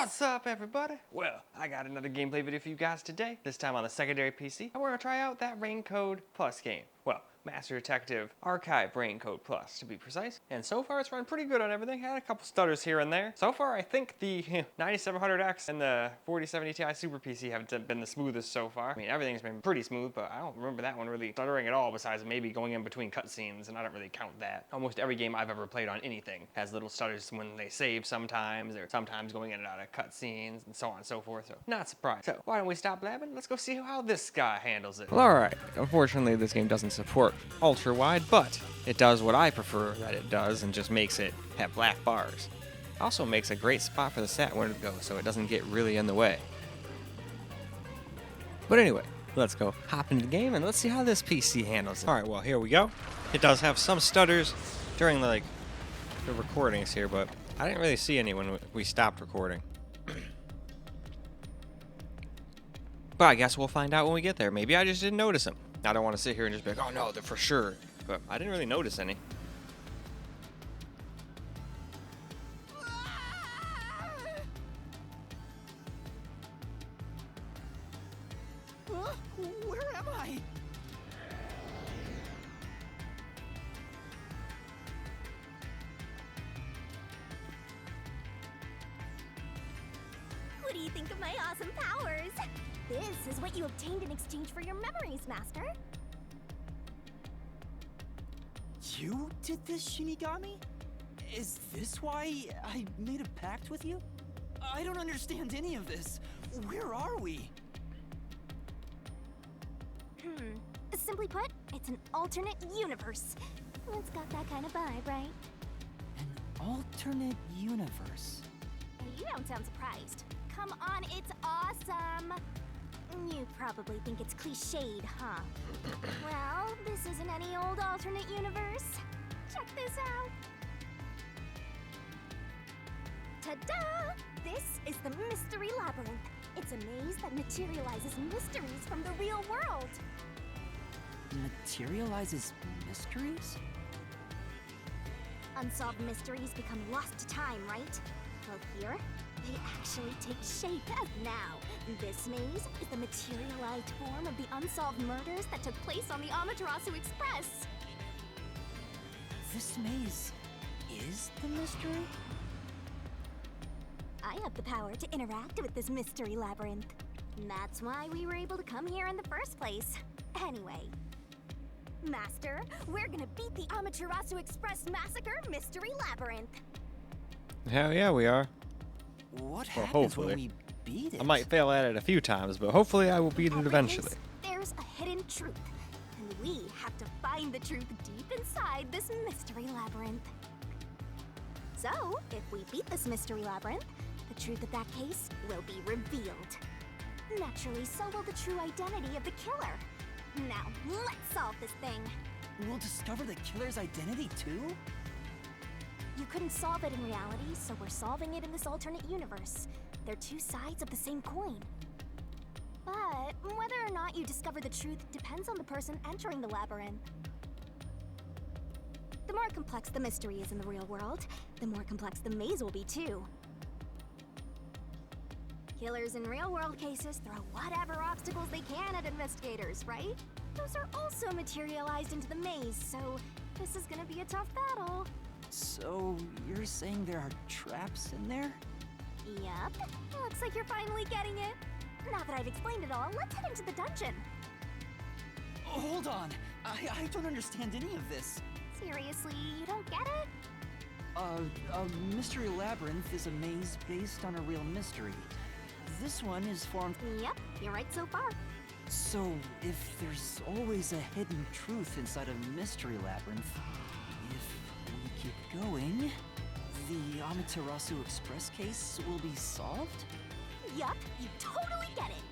What's up, everybody? Well, I got another gameplay video for you guys today, this time on the secondary PC, and we're gonna try out that Rain Code Plus game. Well, Master Detective Archive Rain Code Plus, to be precise. And so far, it's run pretty good on everything. Had a couple stutters here and there. So far, I think the 9700X and the 4070 Ti Super PC have been the smoothest so far. I mean, everything's been pretty smooth, but I don't remember that one really stuttering at all, besides maybe going in between cutscenes, and I don't really count that. Almost every game I've ever played on anything has little stutters when they save sometimes, or sometimes going in and out of cutscenes, and so on and so forth, so not surprised. So, why don't we stop blabbing? Let's go see how this guy handles it. Well, alright. Unfortunately, this game doesn't support ultra wide, but it does what I prefer that it does and just makes it have black bars. Also makes a great spot for the sat window to go so it doesn't get really in the way. But anyway, let's go hop into the game and let's see how this PC handles it. Alright, well, here we go. It does have some stutters during the recordings here, but I didn't really see any when we stopped recording. But I guess we'll find out when we get there. Maybe I just didn't notice them. I don't want to sit here and just be like, oh no, they're for sure. But I didn't really notice any. Where am I? What do you think of my awesome powers? This is what you obtained in exchange for your memories, Master. You did this, Shinigami? Is this why I made a pact with you? I don't understand any of this. Where are we? Simply put, it's an alternate universe. It's got that kind of vibe, right? An alternate universe. You don't sound surprised. Come on, it's awesome! You probably think it's cliched, huh? Well, this isn't any old alternate universe. Check this out! Ta-da! This is the Mystery Labyrinth. It's a maze that materializes mysteries from the real world. Materializes mysteries? Unsolved mysteries become lost to time, right? Well, here, they actually take shape as now. This maze is the materialized form of the unsolved murders that took place on the Amaterasu Express. This maze is the mystery? I have the power to interact with this mystery labyrinth. That's why we were able to come here in the first place. Anyway, Master, we're gonna beat the Amaterasu Express Massacre Mystery Labyrinth. Hell yeah, we are. What Well, happens hopefully. when we beat it? I might fail at it a few times, but hopefully I will beat it Every eventually. case, there's a hidden truth, and we have to find the truth deep inside this mystery labyrinth. So, if we beat this mystery labyrinth, the truth of that case will be revealed. Naturally, so will the true identity of the killer. Now, let's solve this thing. We'll discover the killer's identity too? You couldn't solve it in reality, so we're solving it in this alternate universe. They're two sides of the same coin. But whether or not you discover the truth depends on the person entering the labyrinth. The more complex the mystery is in the real world, the more complex the maze will be too. Killers in real-world cases throw whatever obstacles they can at investigators, right? Those are also materialized into the maze, so this is gonna be a tough battle. So, you're saying there are traps in there? Yep. Looks like you're finally getting it. Now that I've explained it all, let's head into the dungeon. Oh, hold on. I don't understand any of this. Seriously, you don't get it? A mystery labyrinth is a maze based on a real mystery. This one is formed... Yep, you're right so far. So, if there's always a hidden truth inside a mystery labyrinth, if we keep going, the Amaterasu Express case will be solved? Yup, you totally get it.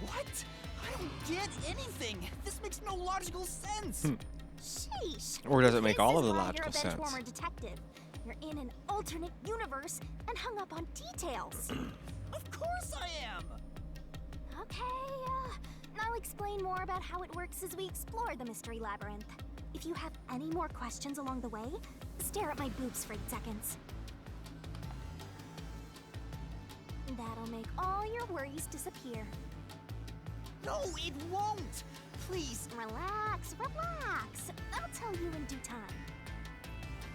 What? I don't get anything! This makes no logical sense! Sheesh. Or does it make This all is of the why logical you're a sense? benchwarmer detective. You're in an alternate universe and hung up on details. Of course I am! Okay, I'll explain more about how it works as we explore the mystery labyrinth. If you have any more questions along the way, stare at my boobs for 8 seconds. That'll make all your worries disappear. No, it won't! Please. Relax, relax. I'll tell you in due time.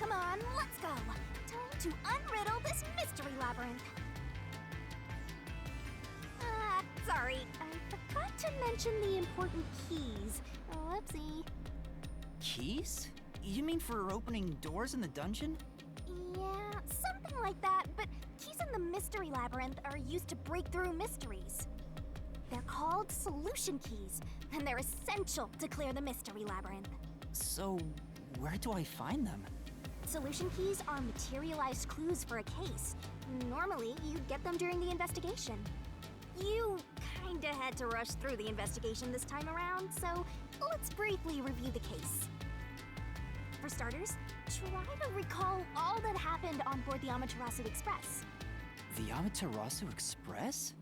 Come on, let's go. Time to unriddle this mystery labyrinth. Sorry, I forgot to mention the important keys. Whoopsie. Keys? You mean for opening doors in the dungeon? Yeah, something like that, but keys in the mystery labyrinth are used to break through mysteries. They're called solution keys, and they're essential to clear the mystery labyrinth. So, where do I find them? Solution keys are materialized clues for a case. Normally, you'd get them during the investigation. You kinda had to rush through the investigation this time around, so let's briefly review the case. For starters, try to recall all that happened on board the Amaterasu Express. The Amaterasu Express?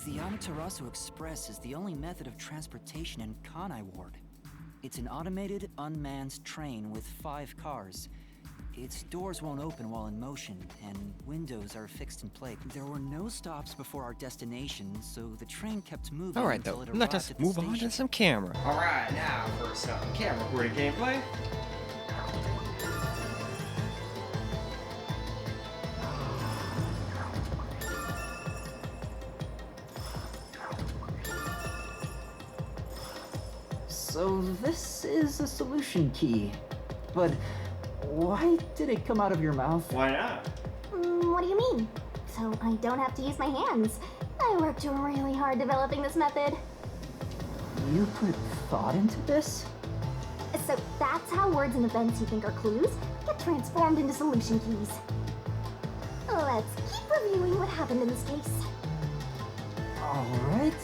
The Amaterasu Express is the only method of transportation in Kanai Ward. It's an automated, unmanned train with 5 cars. Its doors won't open while in motion, and windows are fixed in place. There were no stops before our destination, so the train kept moving Alright until though, it let arrived us at the move on to station. some camera. Alright, now for some camera recorded gameplay. So this is a solution key, but why did it come out of your mouth? Why not? What do you mean? So I don't have to use my hands. I worked really hard developing this method. You put thought into this? So that's how words and events you think are clues get transformed into solution keys. Let's keep reviewing what happened in this case. Alright,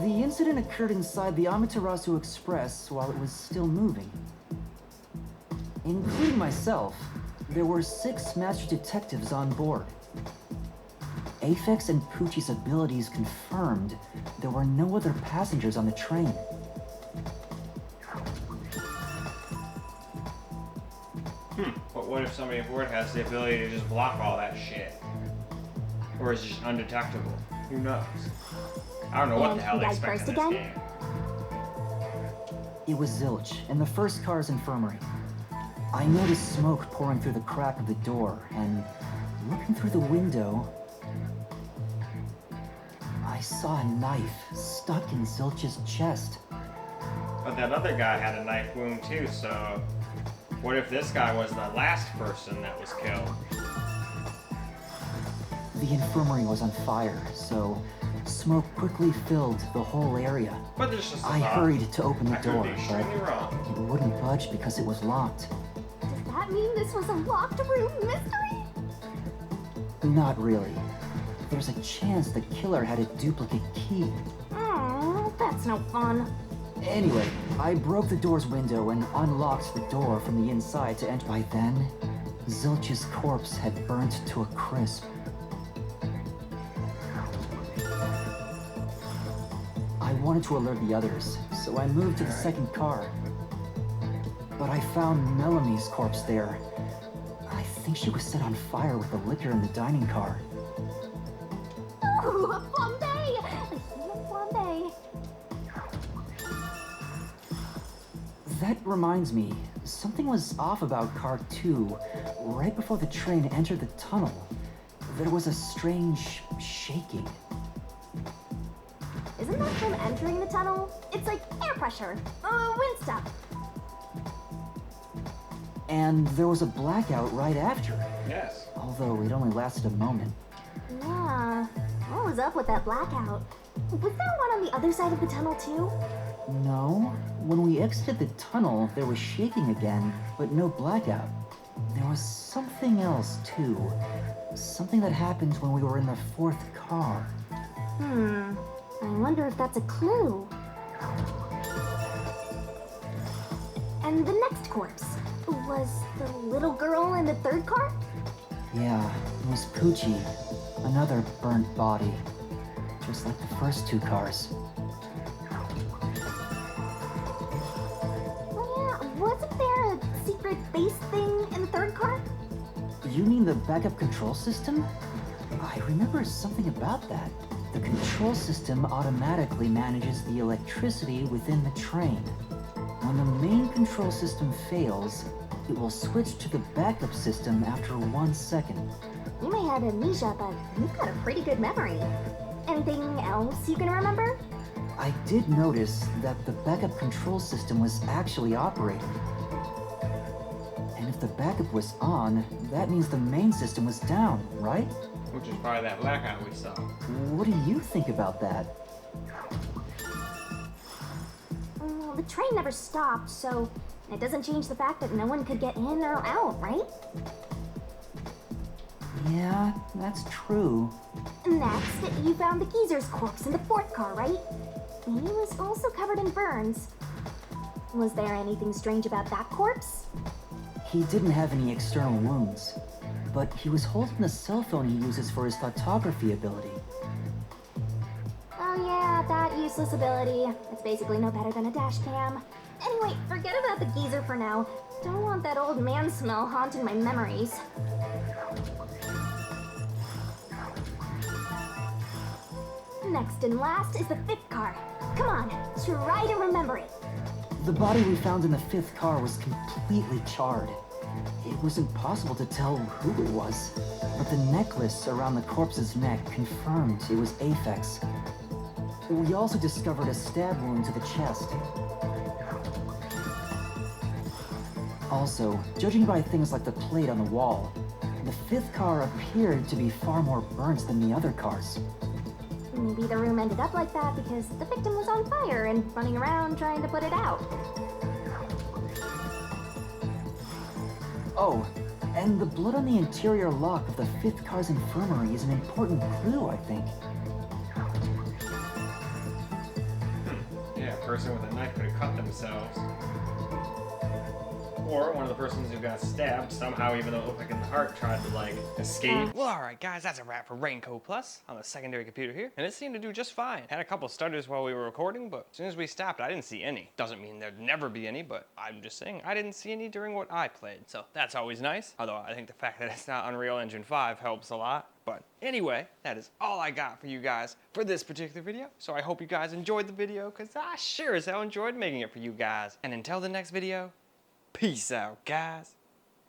the incident occurred inside the Amaterasu Express while it was still moving. Including myself, there were 6 master detectives on board. Aphex and Poochie's abilities confirmed there were no other passengers on the train. But what if somebody aboard has the ability to just block all that shit? Or is it just undetectable? Who knows? I don't know what And the hell who they died expect in first this again? game. It was Zilch, in the first car's infirmary. I noticed smoke pouring through the crack of the door, and looking through the window, I saw a knife stuck in Zilch's chest. But that other guy had a knife wound too, so what if this guy was the last person that was killed? The infirmary was on fire, so smoke quickly filled the whole area. But there's just a I thought. hurried to open the I could door, be but extremely wrong. it wouldn't budge because it was locked. Does that mean this was a locked room mystery? Not really. There's a chance the killer had a duplicate key. That's no fun. Anyway, I broke the door's window and unlocked the door from the inside to enter. By then, Zilch's corpse had burnt to a crisp. I wanted to alert the others, so I moved to the second car. But I found Melamie's corpse there. I think she was set on fire with the liquor in the dining car. Ooh, a flambe! A flambe. That reminds me, something was off about car 2. Right before the train entered the tunnel, there was a strange shaking. Isn't that from entering the tunnel? It's like air pressure. Wind stuff. And there was a blackout right after, Yes. although it only lasted a moment. Yeah. What was up with that blackout? Was there one on the other side of the tunnel too? No, when we exited the tunnel, there was shaking again, but no blackout. There was something else too. Something that happened when we were in the 4th car. I wonder if that's a clue. And the next corpse was the little girl in the 3rd car? Yeah, it was Poochie. Another burnt body. Just like the first 2 cars. Oh yeah, wasn't there a mean the backup control system? I remember something about that. The control system automatically manages the electricity within the train. When the main control system fails, it will switch to the backup system after 1 second. You may have amnesia, but you've got a pretty good memory. Anything else you can remember? I did notice that the backup control system was actually operating. And if the backup was on, that means the main system was down, right? Which is probably that blackout we saw. What do you think about that? Well, the train never stopped, so it doesn't change the fact that no one could get in or out, right? Yeah, that's true. Next, you found the geezer's corpse in the fourth car, right? He was also covered in burns. Was there anything strange about that corpse? He didn't have any external wounds, but he was holding the cell phone he uses for his photography ability. Oh yeah, that useless ability. It's basically no better than a dash cam. Anyway, forget about the geezer for now. Don't want that old man smell haunting my memories. Next and last is the fifth car. Come on, try to remember it. The body we found in the fifth car was completely charred. It was impossible to tell who it was, but the necklace around the corpse's neck confirmed it was Aphex. We also discovered a stab wound to the chest. Also, judging by things like the plate on the wall, the fifth car appeared to be far more burnt than the other cars. Maybe the room ended up like that because the victim was on fire and running around trying to put it out. Oh, and the blood on the interior lock of the fifth car's infirmary is an important clue, I think. Yeah, a person with a knife could have cut themselves. Or one of the persons who got stabbed somehow, even though it looked like in the heart, tried to like escape. Well, alright guys, that's a wrap for Raincoat Plus on the secondary computer here. And it seemed to do just fine. Had a couple stutters while we were recording, but as soon as we stopped, I didn't see any. Doesn't mean there'd never be any, but I'm just saying I didn't see any during what I played. So that's always nice. Although I think the fact that it's not Unreal Engine 5 helps a lot. But anyway, that is all I got for you guys for this particular video. So I hope you guys enjoyed the video, because I sure as hell enjoyed making it for you guys. And until the next video, peace out, guys.